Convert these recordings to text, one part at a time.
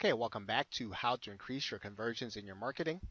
Okay, welcome back to how to increase your conversions in your marketing.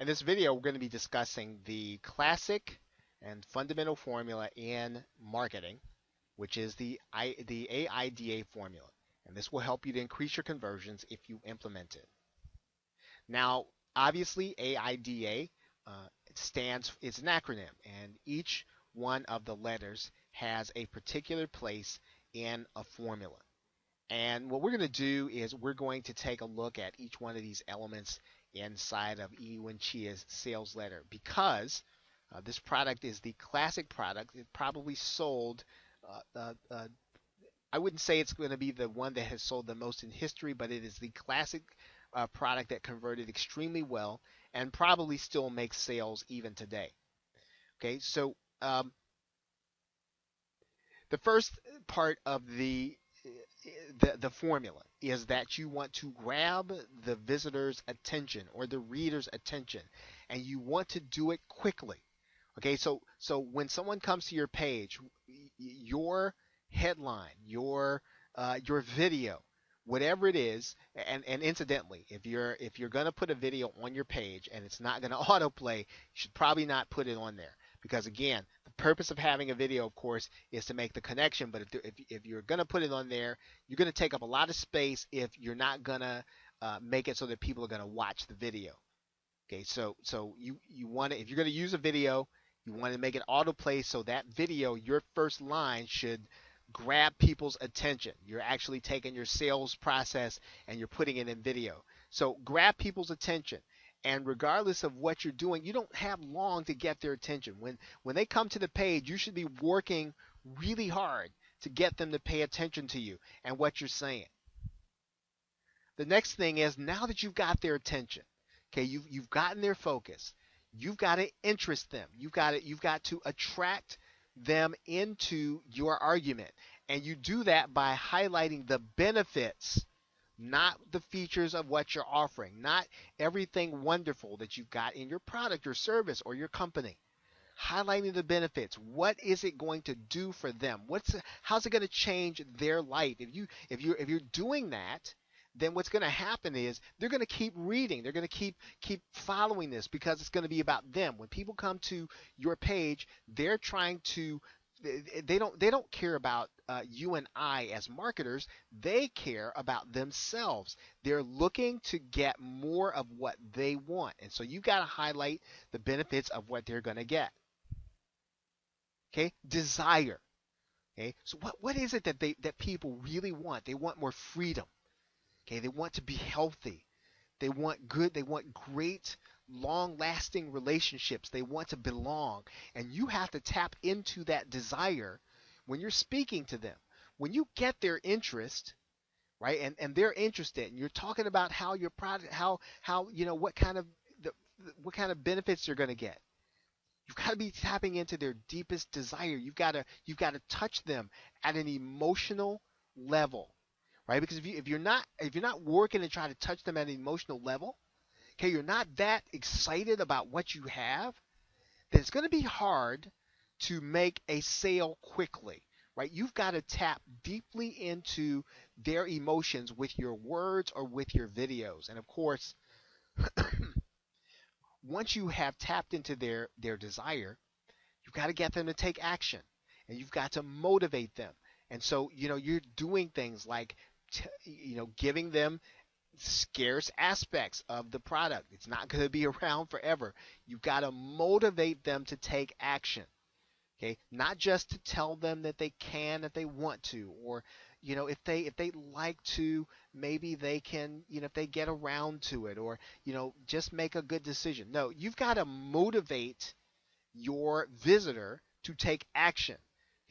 In this video, we're going to be discussing the classic and fundamental formula in marketing, which is the AIDA formula. And this will help you to increase your conversions if you implement it. Now, obviously, AIDA it's an acronym, and each one of the letters has a particular place in a formula. And what we're going to do is we're going to take a look at each one of these elements inside of Ewan Chia's sales letter because this product is the classic product. It probably sold, I wouldn't say it's going to be the one that has sold the most in history, but it is the classic product that converted extremely well and probably still makes sales even today. Okay, so the first part of the formula is that you want to grab the visitor's attention or the reader's attention, and you want to do it quickly. Okay, so when someone comes to your page, your headline, your video, whatever it is, and incidentally, if you're going to put a video on your page and it's not going to autoplay, you should probably not put it on there. Because again, the purpose of having a video, of course, is to make the connection. But if you're going to put it on there, you're going to take up a lot of space if you're not going to make it so that people are going to watch the video. Okay, so you want to, if you're going to use a video, you want to make it autoplay so that video, your first line should grab people's attention. You're actually taking your sales process and you're putting it in video. So grab people's attention. And regardless of what you're doing, you don't have long to get their attention. When they come to the page, you should be working really hard to get them to pay attention to you and what you're saying. The next thing is, now that you've got their attention, okay, you've gotten their focus, you've got to interest them. You've got to attract them into your argument. And you do that by highlighting the benefits, not the features of what you're offering, not everything wonderful that you've got in your product or service or your company. Highlighting the benefits. What is it going to do for them? How's it going to change their life? If you're doing that, then what's going to happen is they're going to keep reading. They're going to keep following this because it's going to be about them. When people come to your page, they're trying to they don't care about you and I as marketers. They care about themselves. They're looking to get more of what they want, and so you got to highlight the benefits of what they're going to get. Okay, desire. Okay, so what is it that people really want? They want more freedom. Okay, they want to be healthy. They want great, long-lasting relationships. They want to belong. And you have to tap into that desire when you're speaking to them. When you get their interest, right, and they're interested, and you're talking about how your product, how what kind of benefits you're going to get. You've got to be tapping into their deepest desire. You've got to touch them at an emotional level. Right? Because if you're not working and trying to touch them at an emotional level, okay, you're not that excited about what you have, then it's going to be hard to make a sale quickly, right? You've got to tap deeply into their emotions with your words or with your videos. And of course, once you have tapped into their desire, you've got to get them to take action, and you've got to motivate them. And so, you're doing things like giving them scarce aspects of the product. It's not going to be around forever. You've got to motivate them to take action. Okay, not just to tell them that they can, that they want to, or if they like to, maybe they can, if they get around to it, or just make a good decision. No, you've got to motivate your visitor to take action.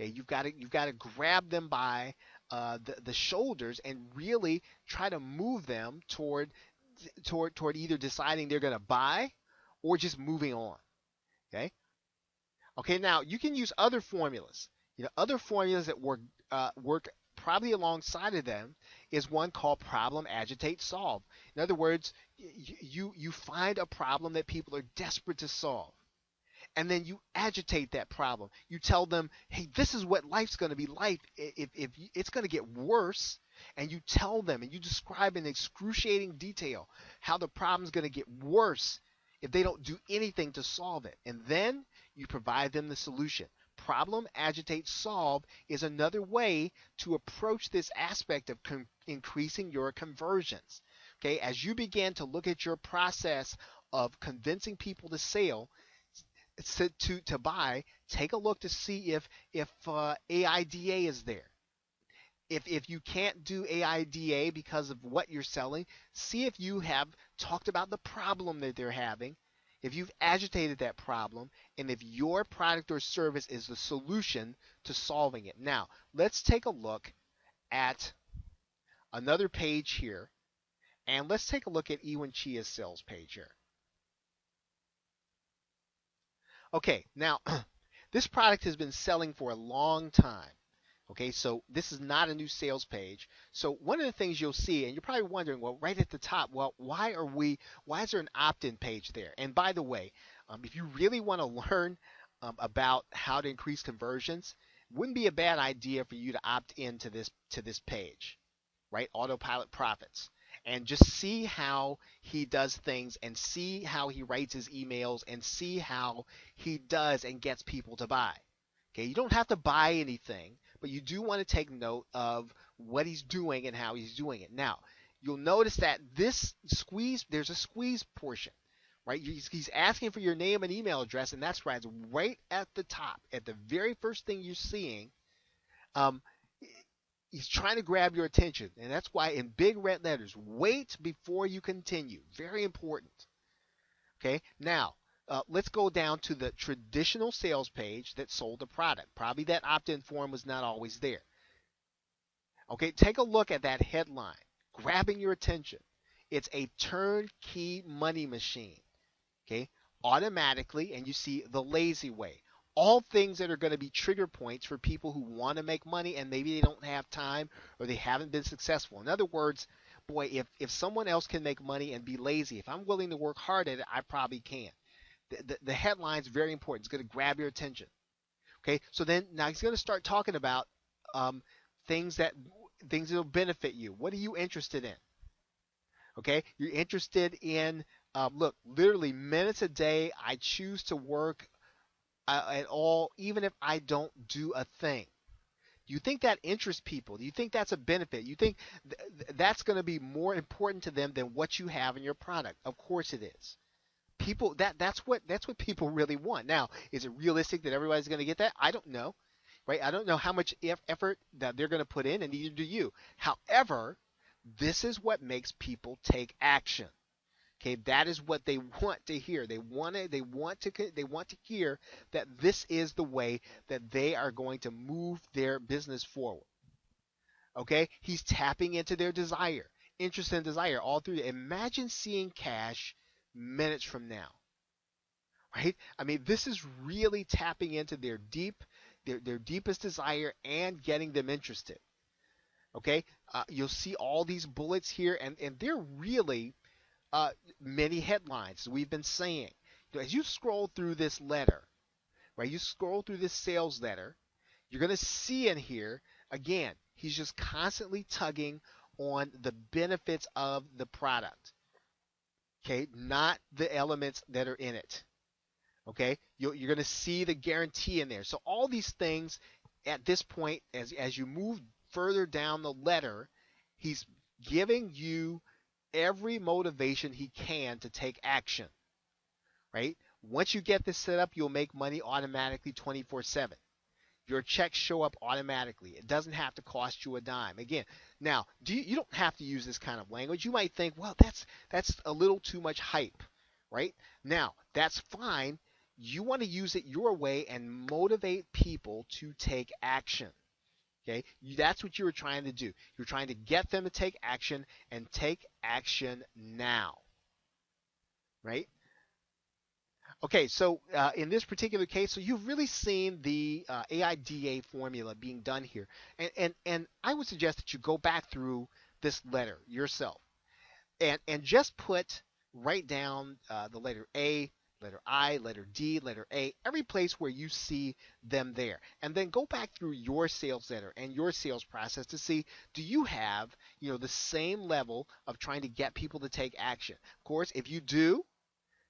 Okay, you've got to grab them by the shoulders and really try to move them toward either deciding they're going to buy or just moving on. Okay, now you can use other formulas. Other formulas that work probably alongside of them is one called problem, agitate, solve. In other words, you find a problem that people are desperate to solve, and then you agitate that problem. You tell them, hey, this is what life's going to be like. If it's going to get worse, and you tell them and you describe in excruciating detail how the problem's going to get worse if they don't do anything to solve it. And then you provide them the solution. Problem, agitate, solve is another way to approach this aspect of increasing your conversions. Okay, as you begin to look at your process of convincing people to sell, to buy, take a look to see if AIDA is there. If you can't do AIDA because of what you're selling, see if you have talked about the problem that they're having, if you've agitated that problem, and if your product or service is the solution to solving it. Now, let's take a look at another page here, and let's take a look at Ewan Chia's sales page here. Okay, now this product has been selling for a long time. Okay, so this is not a new sales page. So one of the things you'll see, and you're probably wondering, well, right at the top, well, why is there an opt-in page there? And by the way, if you really want to learn about how to increase conversions, it wouldn't be a bad idea for you to opt into this page, right? Autopilot Profits. And just see how he does things and see how he writes his emails and see how he does and gets people to buy. Okay, you don't have to buy anything, but you do want to take note of what he's doing and how he's doing it. Now, you'll notice that this squeeze, there's a squeeze portion, right? He's asking for your name and email address, and that's right, it's right at the top, at the very first thing you're seeing. He's trying to grab your attention, and that's why in big red letters, wait before you continue. Very important. Okay, now let's go down to the traditional sales page that sold the product. Probably that opt-in form was not always there. Okay, take a look at that headline, grabbing your attention. It's a turnkey money machine. Okay, automatically, and you see the lazy way. All things that are going to be trigger points for people who want to make money and maybe they don't have time or they haven't been successful. In other words, boy, if someone else can make money and be lazy, if I'm willing to work hard at it, I probably can. The headline is very important. It's going to grab your attention. Okay, so then now he's going to start talking about things that will benefit you. What are you interested in? Okay, you're interested in look, literally minutes a day. I choose to work at all, even if I don't do a thing. Do you think that interests people? Do you think that's a benefit? You think that's going to be more important to them than what you have in your product? Of course it is. People that's what people really want. Now, is it realistic that everybody's going to get that? I don't know, right? I don't know how much effort that they're going to put in, and neither do you. However, this is what makes people take action. Okay, that is what they want to hear. They want to hear that this is the way that they are going to move their business forward. Okay, he's tapping into their desire, interest and desire all through. Imagine seeing cash minutes from now, right? I mean, this is really tapping into their deepest desire and getting them interested. Okay, you'll see all these bullets here, and they're really many headlines we've been saying. As you scroll through this letter, right? You scroll through this sales letter, you're going to see in here, again, he's just constantly tugging on the benefits of the product. Okay, not the elements that are in it. Okay, you're going to see the guarantee in there. So all these things at this point, as you move further down the letter, he's giving you every motivation he can to take action, right? Once you get this set up, you'll make money automatically 24/7. Your checks show up automatically. It doesn't have to cost you a dime. Again, now you don't have to use this kind of language. You might think, well, that's a little too much hype, right? Now, that's fine. You want to use it your way and motivate people to take action. Okay, that's what you were trying to do. You're trying to get them to take action and take action now, right? Okay, so in this particular case, so you've really seen the AIDA formula being done here, and I would suggest that you go back through this letter yourself, and just write down the letter A, letter I, letter D, letter A, every place where you see them there. And then go back through your sales letter and your sales process to see, do you have, the same level of trying to get people to take action? Of course, if you do,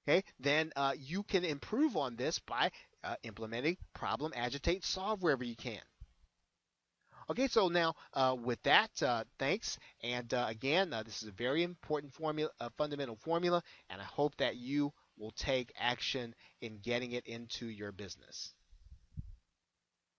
okay, then you can improve on this by implementing problem, agitate, solve wherever you can. Okay, so now with that, thanks. And again, this is a very important formula, fundamental formula, and I hope that you will take action in getting it into your business.